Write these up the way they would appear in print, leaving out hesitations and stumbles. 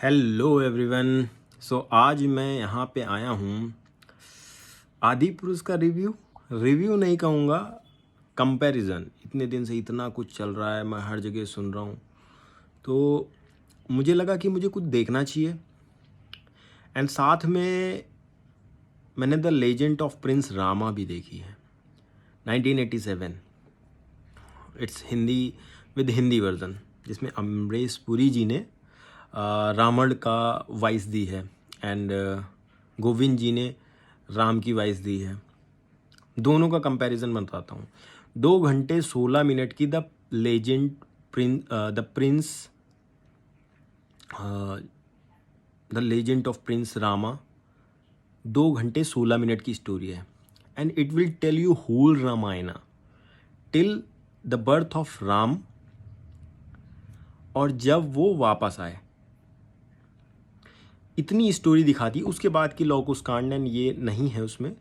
Hello everyone. सो आज मैं यहाँ पे आया हूँ आदि पुरुष का रिव्यू नहीं कहूँगा, कंपैरिजन। इतने दिन से इतना कुछ चल रहा है, मैं हर जगह सुन रहा हूँ, तो मुझे लगा कि मुझे कुछ देखना चाहिए। एंड साथ में मैंने the legend of prince Rama भी देखी है, 1987। It's Hindi with Hindi version, जिसमें अमरीश पुरी जी ने रावण का वॉइस दी है एंड गोविंद जी ने राम की वॉइस दी है। दोनों का कंपैरिजन बताता हूँ। 2 घंटे 16 मिनट की the legend of prince Rama 2 घंटे 16 मिनट की स्टोरी है। And it will tell you whole Ramayan till the birth of Ram, और जब वो वापस आए, इतनी स्टोरी दिखाती। उसके बाद की लव कुश कांड ये नहीं है उसमें,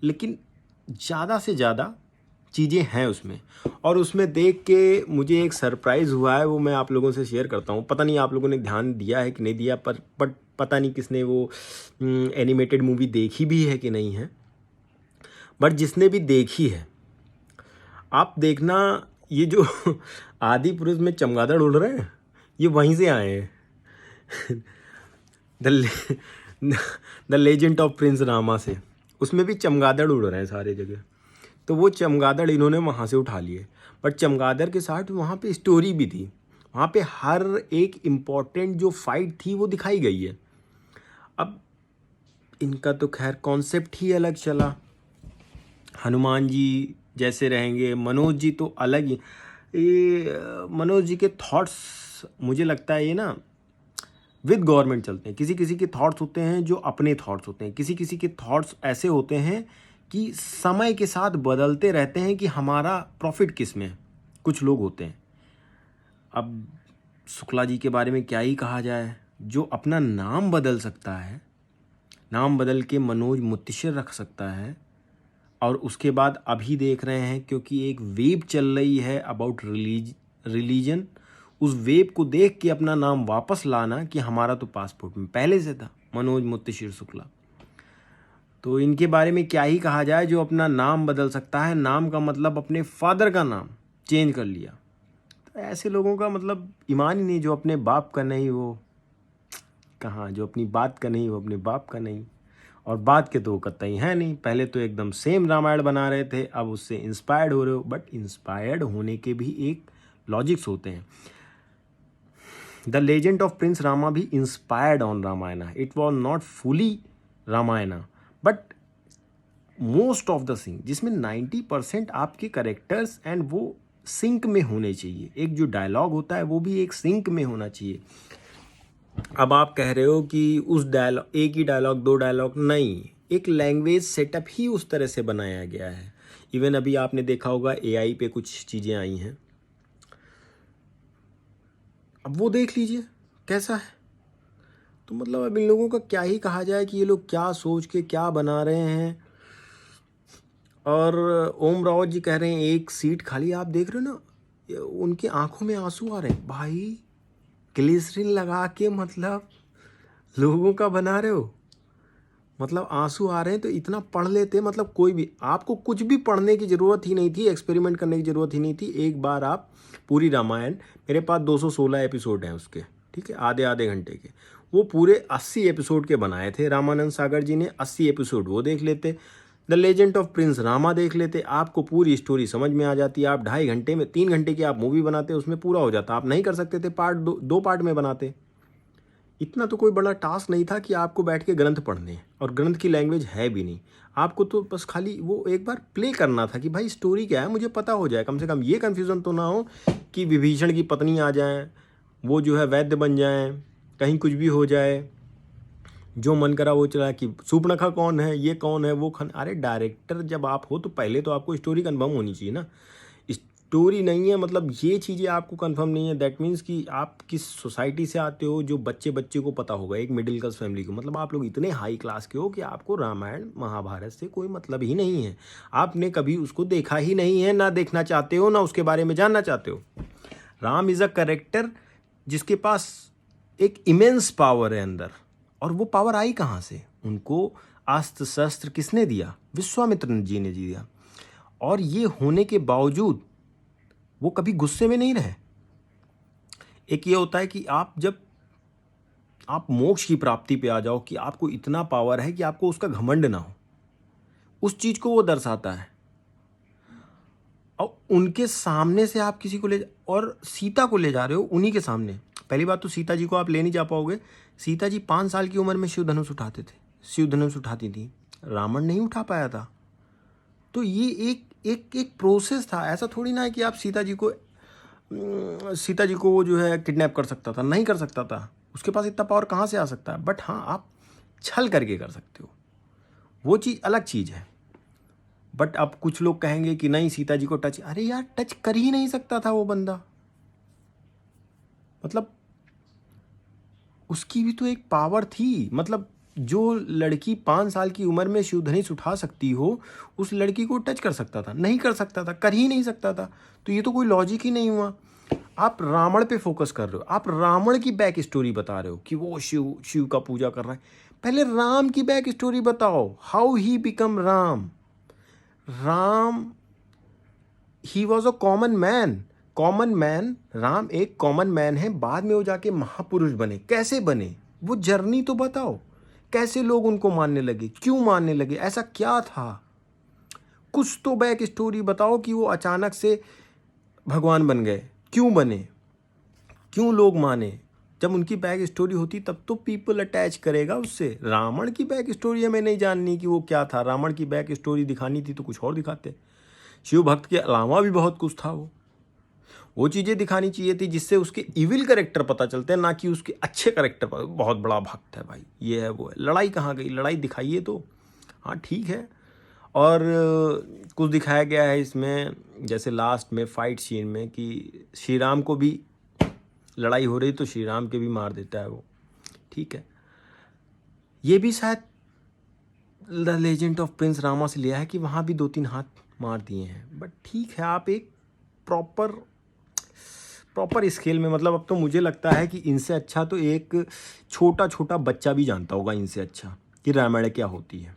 लेकिन ज़्यादा से ज़्यादा चीज़ें हैं उसमें। और उसमें देख के मुझे एक सरप्राइज़ हुआ है, वो मैं आप लोगों से शेयर करता हूँ। पता नहीं आप लोगों ने ध्यान दिया है कि नहीं दिया, पर पता नहीं किसने वो एनिमेटेड मूवी देखी भी है कि नहीं है। बट जिसने भी देखी है, आप देखना, ये जो आदि पुरुष में चमगादड़ उड़ रहे हैं, ये वहीं से आए हैं the legend of prince Rama से। उसमें भी चमगादड़ उड़ रहे हैं सारे जगह, तो वो चमगादड़ इन्होंने वहाँ से उठा लिए। बट चमगादड़ के साथ वहाँ पे स्टोरी भी थी। वहाँ पे हर एक इम्पॉर्टेंट जो फाइट थी वो दिखाई गई है। अब इनका तो खैर कॉन्सेप्ट ही अलग चला। हनुमान जी जैसे रहेंगे, मनोज जी तो अलग ही। ये मनोज जी के थॉट्स, मुझे लगता है ये ना विद गवर्नमेंट चलते हैं। किसी किसी के थॉट्स होते हैं जो अपने थॉट्स होते हैं, किसी किसी के थॉट्स ऐसे होते हैं कि समय के साथ बदलते रहते हैं कि हमारा प्रॉफिट किस में है। कुछ लोग होते हैं, अब शुक्ला जी के बारे में क्या ही कहा जाए, जो अपना नाम बदल सकता है, नाम बदल के मनोज मुत्तिशिर रख सकता है। और उसके बाद अभी देख रहे हैं, क्योंकि एक वेव चल रही है अबाउट रिलीजन, उस वेव को देख के अपना नाम वापस लाना कि हमारा तो पासपोर्ट में पहले से था, मनोज मुत्तिशिर शुक्ला। तो इनके बारे में क्या ही कहा जाए, जो अपना नाम बदल सकता है। नाम का मतलब अपने फादर का नाम चेंज कर लिया। तो ऐसे लोगों का मतलब ईमान ही नहीं, जो अपने बाप का नहीं वो कहाँ, जो अपनी बात का नहीं वो अपने बाप का नहीं, और बात के तो वो कतई है नहीं। पहले तो एकदम सेम रामायण बना रहे थे, अब उससे इंस्पायर्ड हो रहे हो। बट इंस्पायर्ड होने के भी एक लॉजिक्स होते हैं। The legend of prince Rama भी inspired on Ramayana. It was not fully Ramayana, but most of the thing, जिसमें 90% आपके करेक्टर्स एंड वो सिंक में होने चाहिए। एक जो डायलॉग होता है वो भी एक सिंक में होना चाहिए। अब आप कह रहे हो कि उस डायलॉग, एक ही डायलॉग 2 डायलॉग नहीं, एक लैंग्वेज सेटअप ही उस तरह से बनाया गया है। इवन अभी आपने देखा होगा AI पे कुछ चीज़ें आई हैं, अब वो देख लीजिए कैसा है। तो मतलब अब इन लोगों का क्या ही कहा जाए कि ये लोग क्या सोच के क्या बना रहे हैं। और ओम रावत जी कह रहे हैं 1 सीट खाली। आप देख रहे हो ना, उनकी आंखों में आंसू आ रहे हैं। भाई ग्लिसरीन लगा के मतलब लोगों का बना रहे हो, मतलब आंसू आ रहे हैं तो इतना पढ़ लेते। मतलब कोई भी, आपको कुछ भी पढ़ने की ज़रूरत ही नहीं थी, एक्सपेरिमेंट करने की ज़रूरत ही नहीं थी। एक बार आप पूरी रामायण, मेरे पास 216 एपिसोड हैं उसके, ठीक है, आधे आधे घंटे के, वो पूरे 80 एपिसोड के बनाए थे रामानंद सागर जी ने। 80 एपिसोड वो देख लेते, the legend of prince Rama देख लेते, आपको पूरी स्टोरी समझ में आ जाती। आप 2.5 घंटे में, 3 घंटे की आप मूवी बनाते, उसमें पूरा हो जाता। आप नहीं कर सकते थे पार्ट 2 पार्ट में बनाते। इतना तो कोई बड़ा टास्क नहीं था कि आपको बैठ के ग्रंथ पढ़ने हैं, और ग्रंथ की लैंग्वेज है भी नहीं। आपको तो बस खाली वो एक बार प्ले करना था कि भाई स्टोरी क्या है, मुझे पता हो जाए। कम से कम ये कन्फ्यूज़न तो ना हो कि विभीषण की पत्नी आ जाए, वो जो है वैद्य बन जाए, कहीं कुछ भी हो जाए, जो मन करा वो चला कि सूर्पणखा कौन है, ये कौन है, वो अरे डायरेक्टर जब आप हो तो पहले तो आपको स्टोरी कन्फर्म होनी चाहिए ना। स्टोरी नहीं है, मतलब ये चीज़ें आपको कंफर्म नहीं है, दैट मीन्स कि आप किस सोसाइटी से आते हो। जो बच्चे को पता होगा, एक मिडिल क्लास फैमिली को, मतलब आप लोग इतने हाई क्लास के हो कि आपको रामायण महाभारत से कोई मतलब ही नहीं है। आपने कभी उसको देखा ही नहीं है, ना देखना चाहते हो, ना उसके बारे में जानना चाहते हो। राम इज़ अ कैरेक्टर जिसके पास एक इमेंस पावर है अंदर। और वो पावर आई कहाँ से? उनको अस्त्र शस्त्र किसने दिया? विश्वामित्र जी ने दिया। और ये होने के बावजूद वो कभी गुस्से में नहीं रहे। एक ये होता है कि आप जब आप मोक्ष की प्राप्ति पे आ जाओ कि आपको इतना पावर है कि आपको उसका घमंड ना हो, उस चीज को वो दर्शाता है। और उनके सामने से आप किसी को और सीता को ले जा रहे हो उन्हीं के सामने। पहली बात तो सीता जी को आप ले नहीं जा पाओगे। सीता जी 5 साल की उम्र में शिव धनुष उठाते थे, शिव धनुष उठाती थी, रावण नहीं उठा पाया था। तो ये एक प्रोसेस था। ऐसा थोड़ी ना है कि आप सीता जी को वो जो है किडनैप कर सकता था, नहीं कर सकता था। उसके पास इतना पावर कहाँ से आ सकता है? बट हाँ, आप छल करके कर सकते हो, वो चीज़ अलग चीज़ है। बट अब कुछ लोग कहेंगे कि नहीं, सीता जी को टच, अरे यार टच कर ही नहीं सकता था वो बंदा। मतलब उसकी भी तो एक पावर थी। मतलब जो लड़की 5 साल की उम्र में शिव धनुष उठा सकती हो, उस लड़की को टच कर सकता था? नहीं कर सकता था, कर ही नहीं सकता था। तो ये तो कोई लॉजिक ही नहीं हुआ। आप रावण पे फोकस कर रहे हो, आप रावण की बैक स्टोरी बता रहे हो कि वो शिव का पूजा कर रहा है। पहले राम की बैक स्टोरी बताओ, how he become Ram. He was a common man. Ram एक कॉमन मैन है, बाद में वो जाके महापुरुष बने। कैसे बने? वो जर्नी तो बताओ। कैसे लोग उनको मानने लगे, क्यों मानने लगे, ऐसा क्या था? कुछ तो बैक स्टोरी बताओ कि वो अचानक से भगवान बन गए। क्यों बने, क्यों लोग माने? जब उनकी बैक स्टोरी होती तब तो पीपल अटैच करेगा उससे। रावण की बैक स्टोरी हमें नहीं जाननी कि वो क्या था। रावण की बैक स्टोरी दिखानी थी तो कुछ और दिखाते। शिव भक्त के अलावा भी बहुत कुछ था। वो चीज़ें दिखानी चाहिए थी जिससे उसके इविल कैरेक्टर पता चलते हैं, ना कि उसके अच्छे कैरेक्टर पर। बहुत बड़ा भक्त है भाई, ये है वो है। लड़ाई कहाँ गई? लड़ाई दिखाइए तो। हाँ ठीक है। और कुछ दिखाया गया है इसमें, जैसे लास्ट में फाइट सीन में कि श्री राम को भी लड़ाई हो रही तो श्री राम के भी मार देता है वो। ठीक है, ये भी शायद the legend of prince Rama से लिया है कि वहाँ भी 2-3 हाथ मार दिए हैं। बट ठीक है, आप एक प्रॉपर स्केल में, मतलब अब तो मुझे लगता है कि इनसे अच्छा तो एक छोटा बच्चा भी जानता होगा इनसे अच्छा कि रामायण क्या होती है।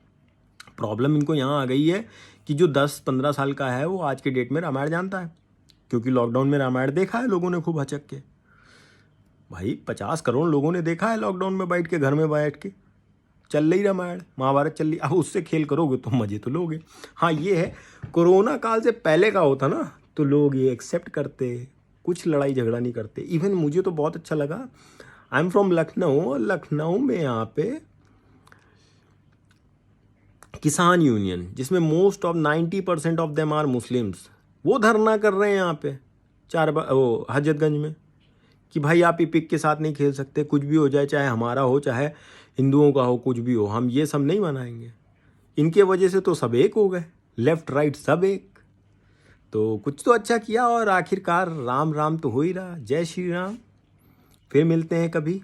प्रॉब्लम इनको यहाँ आ गई है कि जो 10-15 साल का है वो आज के डेट में रामायण जानता है, क्योंकि लॉकडाउन में रामायण देखा है लोगों ने खूब हचक के। भाई 50 करोड़ लोगों ने देखा है लॉकडाउन में बैठ के, घर में बैठ के चल रही रामायण महाभारत चल रही। अब उससे खेल करोगे तो मजे तो लोगे। हाँ ये है, कोरोना काल से पहले का होता ना तो लोग ये एक्सेप्ट करते, कुछ लड़ाई झगड़ा नहीं करते। इवन मुझे तो बहुत अच्छा लगा, I am from Lucknow, Lucknow में यहाँ पे किसान यूनियन, जिसमें most of 90% of them are Muslims, वो धरना कर रहे हैं यहाँ पे वो हजरतगंज में कि भाई आप इपिक के साथ नहीं खेल सकते, कुछ भी हो जाए, चाहे हमारा हो चाहे हिंदुओं का हो, कुछ भी हो, हम ये सब नहीं मनाएंगे। इनके वजह से तो सब एक हो गए, लेफ्ट राइट सब एक। तो कुछ तो अच्छा किया और आखिरकार राम राम तो हो ही रहा। जय श्री राम। फिर मिलते हैं कभी।